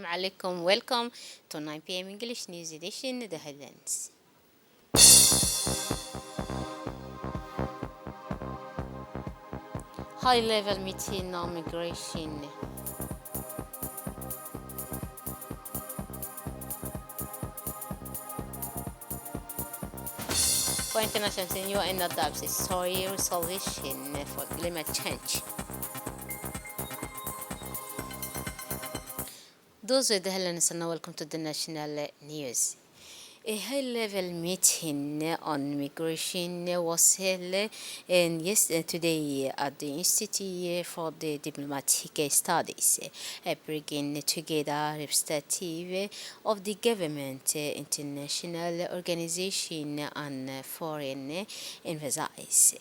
Assalamu alaikum. Welcome to 9 p.m. English News Edition, The Headlines. High level meeting on migration. For international senior and adapts story resolution for climate change. Those are the headlines and welcome to the national news. A high-level meeting on migration was held today at the Institute for the Diplomatic Studies, bringing together representatives of the government, international organizations, and foreign investors.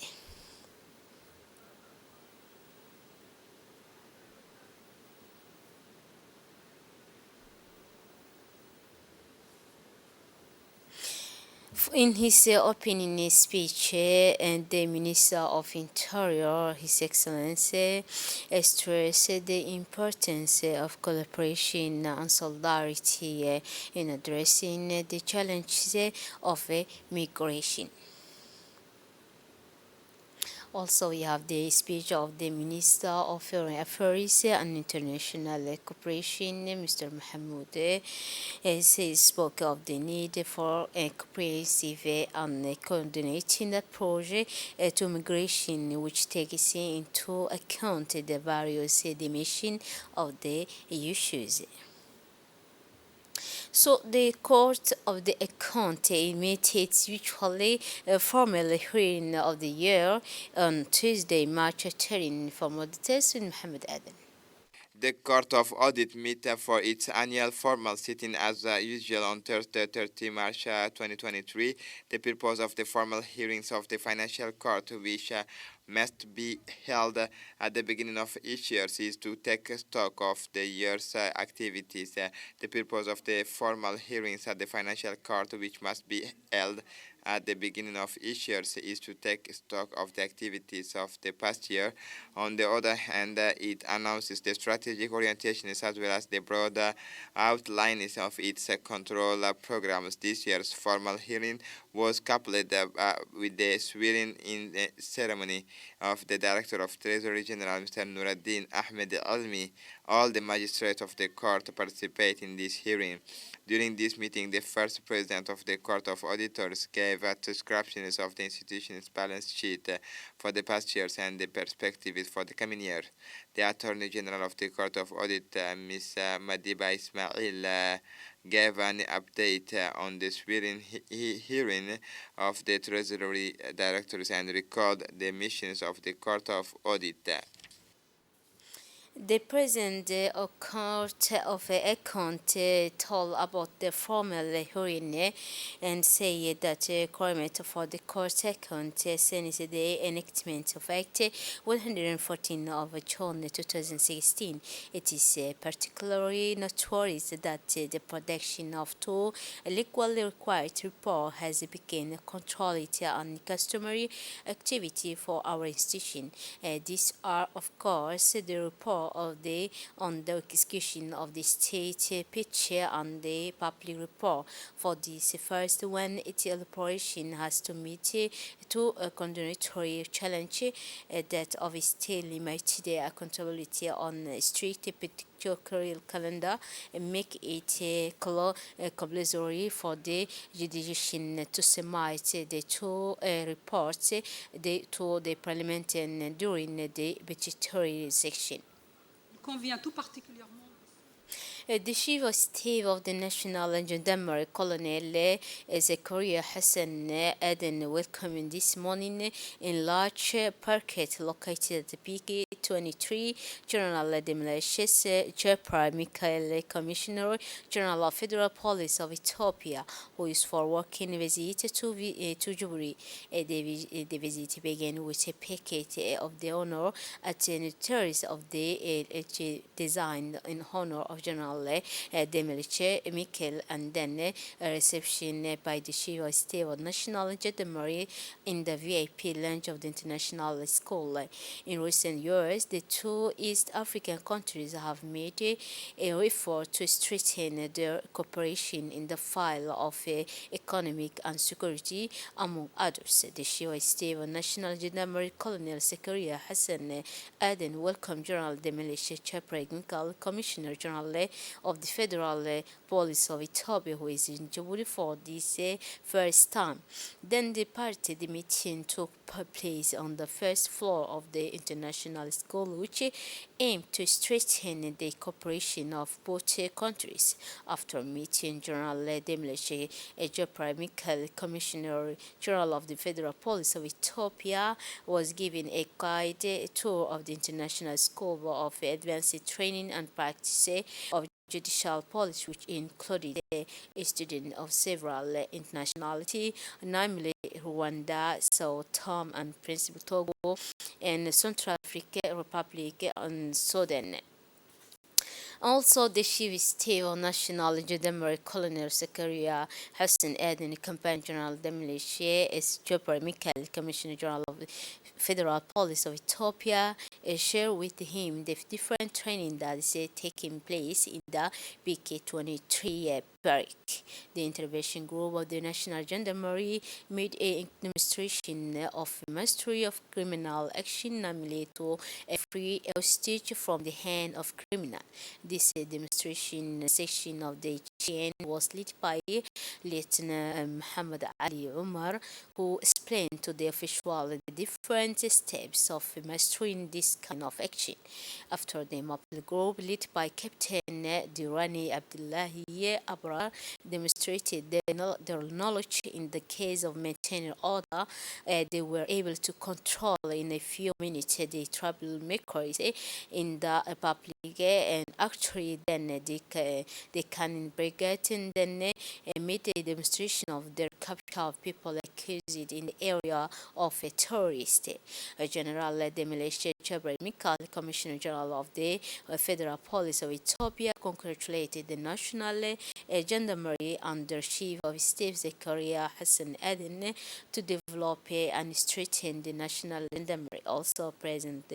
In his opening speech, the Minister of Interior, His Excellency, stressed the importance of collaboration and solidarity in addressing the challenges of migration. Also, we have the speech of the Minister of Foreign Affairs and International Cooperation, Mr. Mahmoud. He spoke of the need for a comprehensive and coordinating approach to migration, which takes into account the various dimensions of the issues. So the Court of the Account emits its usually formal hearing of the year on Tuesday, March 13. For more details, with Mohammed Adam. The Court of Audit met for its annual formal sitting as usual on Thursday, 30 March 2023. The purpose of the formal hearings of the Financial Court, which must be held at the beginning of each year, is to take stock of the year's activities. The purpose of the formal hearings at the Financial Court, which must be held at the beginning of each year, is to take stock of the activities of the past year. On the other hand, it announces the strategic orientations as well as the broader outlines of its control programs. This year's formal hearing was coupled with the swearing-in ceremony of the Director of Treasury General, Mr. Nuruddin Ahmed Almi. All the magistrates of the court participate in this hearing. During this meeting, the first president of the Court of Auditors gave descriptions of the institution's balance sheet for the past years and the perspectives for the coming year. The Attorney General of the Court of Audit, Ms. Madiba Ismail, gave an update on the swearing hearing of the Treasury Directors and recalled the missions of the Court of Audit. The President of Court of Account told about the formal hearing and said that requirement for the court account since the enactment of Act 114 of June 2016. It is particularly notorious that the production of two legally required reports has become controlled and customary activity for our institution. These are, of course, the report on the execution of the state picture and the public report. For this first one, its elaboration has to meet two contradictory challenges that of still limit the accountability on strict pictorial calendar and make it compulsory for the jurisdiction to submit the two reports to the Parliament and during the budgetary section. Convient tout particulièrement. The Chief of Staff of the National Gendarmerie, Colonel Zakaria Hassan Aden, welcomed this morning in large parket located at the PK 23 General de Militias, Jepra Mikhail, Commissioner General of Federal Police of Ethiopia, who is for working visit to Djibouti. The visit began with a packet of the honor at the notaries of the design in honor of General Demilice Mikhail, and then a reception by the Chief of Staff of National Gendarmerie in the VIP lounge of the International School. In recent years, Paris, the two East African countries have made a effort to strengthen their cooperation in the field of economic and security, among others. The Shiwa State National Gendarmerie Colonel Zakaria Hassan Aden welcomed General de Militia Technical Commissioner General of the Federal Police of Ethiopia, who is in Djibouti for this first time. Then the meeting took place on the first floor of the international school, which aimed to strengthen the cooperation of both countries. After meeting General Demileshe Ejiopa Michael, Commissioner General of the Federal Police of Ethiopia, was given a guided tour of the international school of advanced training and practice of judicial police, which included a student of several internationality, namely Rwanda, Sao Tome and Principe, Togo, and Central African Republic and Sudan. Also, the Chief State National Gendarmerie Colonel Zakaria Hassan Aden, Campaign General de Militia, is Jopar Michael, Commissioner General of the Federal Police of Ethiopia, shared with him the different training that is taking place in the BK-23 barrack. The intervention group of the National Gendarmerie made a demonstration of mastery of criminal action, namely to free a hostage from the hand of criminal. This demonstration section of the chain was led by Lieutenant Muhammad Ali Umar, who explained to the official the different steps of mastering this kind of action. After the mobile group led by Captain Durani Abdullahi Abrar demonstrated their knowledge in the case of maintaining order, they were able to control in a few minutes the troublemakers in the public, and actually then they can brigade and then made a demonstration of their capture of people accused in the area of a terrorist. General Demileshe Chebra Mikal, Commissioner General of the Federal Police of Ethiopia, congratulated the National Gendarmerie under Chief of Staff Zakaria Hassan Aden to develop and strengthen the National Gendarmerie. Also present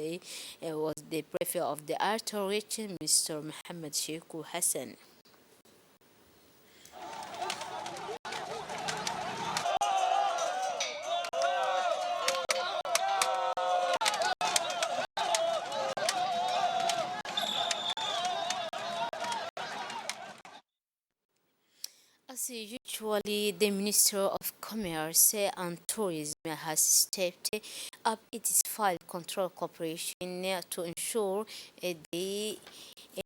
was the Prefect of the Outer Region, Mr. Muhammad Sheikh Hassan. As usually, the Minister of Commerce and Tourism has stepped up its file control cooperation to ensure the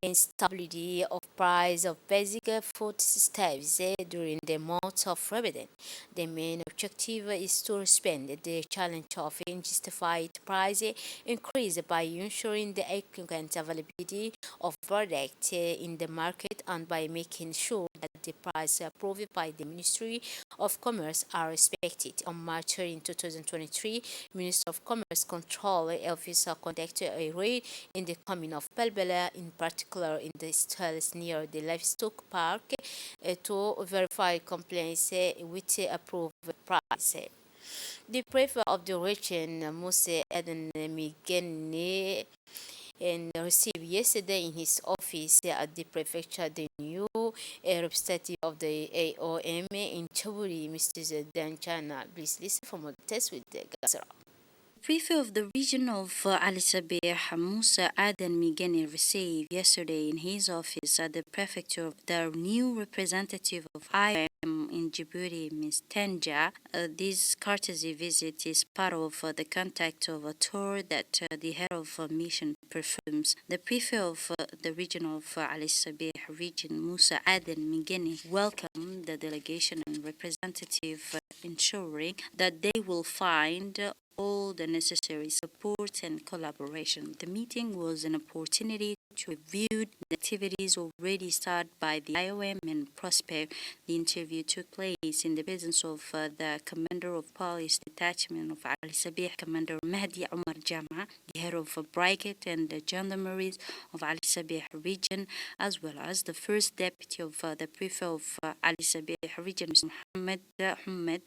instability of price of basic foodstuffs during the month of Ramadan. The main objective is to respond the challenge of unjustified price increase by ensuring the equal availability of product in the market and by making sure that the price approved by the Ministry of Commerce are respected. On March 13, 2023, Minister of Commerce Control Officer conducted a raid in the commune of Belbela, in particular in the stalls near the livestock park, to verify complaints with approved price. The prefect of the region, Mose Eden Migeni, and received yesterday in his office at the prefecture the new representative of the AOM in Chaburi, Mr. Zedan Chana. Please listen for more test with the Gazara. Prefect of the region of Ali Sabeh, Musa Aden Migeni, received yesterday in his office at the prefecture the new representative of IOM in Djibouti, Ms. Tenja. This courtesy visit is part of the contact of a tour that the head of mission performs. The prefect of the region of Ali Sabeh region, Musa Aden Migeni, welcomed the delegation and representative, ensuring that they will find all the necessary support and collaboration. The meeting was an opportunity to review the activities already started by the IOM and prosper. The interview took place in the presence of the Commander of Police Detachment of Ali Sabeh, Commander Mahdi Omar Jama, the head of Brigade and the Gendarmeries of Ali Sabeh region, as well as the first deputy of the prefect of Ali Sabeh region, Mr. Muhammad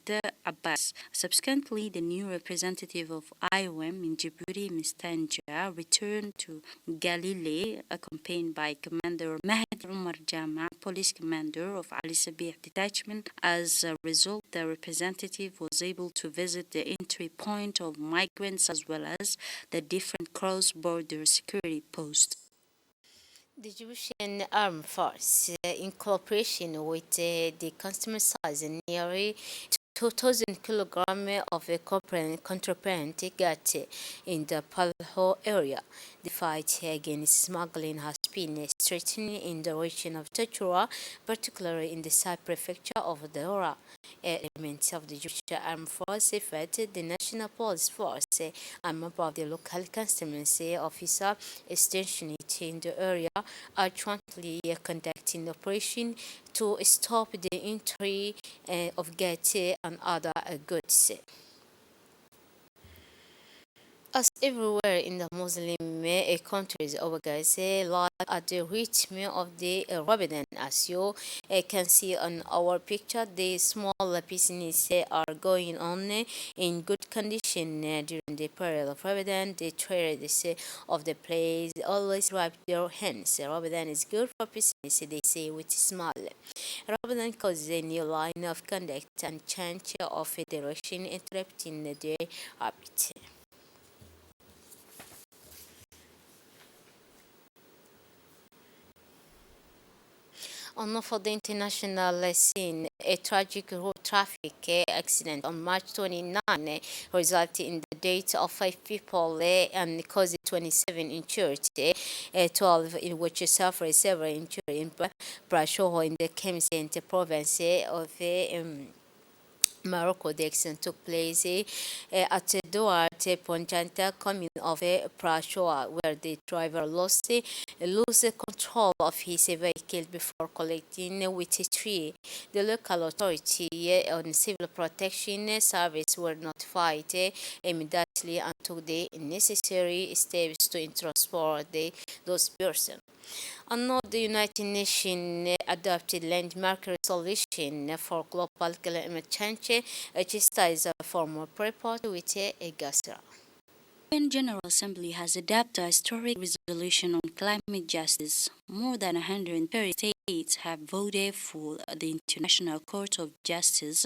Abbas. Subsequently, the new representative of IOM in Djibouti, Ms. Tanja, returned to Galilee, accompanied by Commander Mahdi Omar Jama, police commander of Ali Sabih detachment. As a result, the representative was able to visit the entry point of migrants as well as the different cross-border security posts. The Egyptian Armed Force, in cooperation with the customer size nearly 2,000 kilograms of contraband got in the Palho area. The fight against smuggling has been strengthening in the region of Tachura, particularly in the side prefecture of Daura. Elements of the Egyptian Armed Force, the National Police Force, and member of the local customs officer stationed in the area are jointly conducting operation to stop the entry of Gati and other goods. As everywhere in the Muslim countries over Gaza, live at the rhythm of the Ramadan. As you can see on our picture, the small businesses are going on in good condition during the period of Ramadan. The traders of the place always wipe their hands. Ramadan is good for business, they say with a smile. Ramadan causes a new line of conduct and change of direction, interrupting their habit. On for the international scene, a tragic road traffic accident on March 29 resulted in the death of 5 people and caused 27 injured, 12 in which suffered several injuries in Brashoho in the Kemisente province of Morocco. The accident took place at Duarte Ponchanta commune of Prashoa, where the driver lost control of his vehicle before collecting with a tree. The local authority on civil protection service were notified immediately and took the necessary steps to transport those persons. And the United Nations adopted landmark resolution for global climate change, which is a formal report with a Gasra. The UN General Assembly has adopted a historic resolution on climate justice. More than 130 states have voted for the International Court of Justice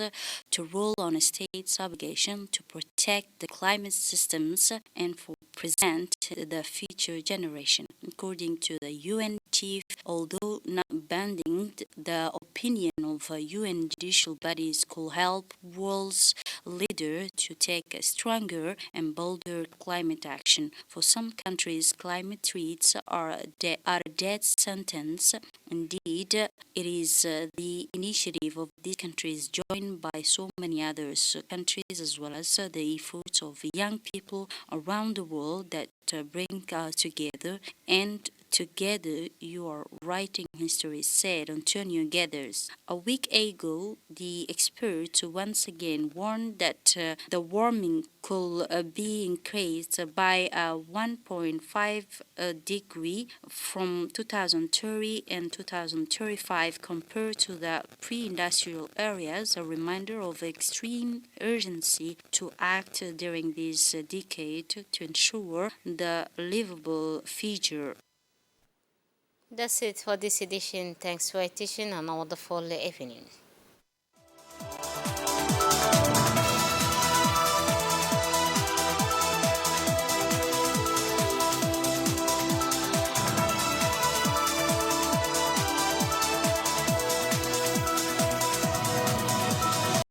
to rule on a state's obligation to protect the climate systems and for present the future generation. According to the UN chief, although not binding, the opinion of UN judicial bodies could help world's leaders to take a stronger and bolder climate action. For some countries, climate threats are a death sentence. Indeed, it is the initiative of these countries, joined by so many others countries, as well as the efforts of young people around the world, that bring us together. And together you are writing history, said Antonio Guterres. A week ago, the experts once again warned that the warming could be increased by 1.5 degree from 2030 and 2035 compared to the pre-industrial areas, a reminder of extreme urgency to act during this decade to ensure the livable future. That's it for this edition. Thanks for attention and a wonderful evening.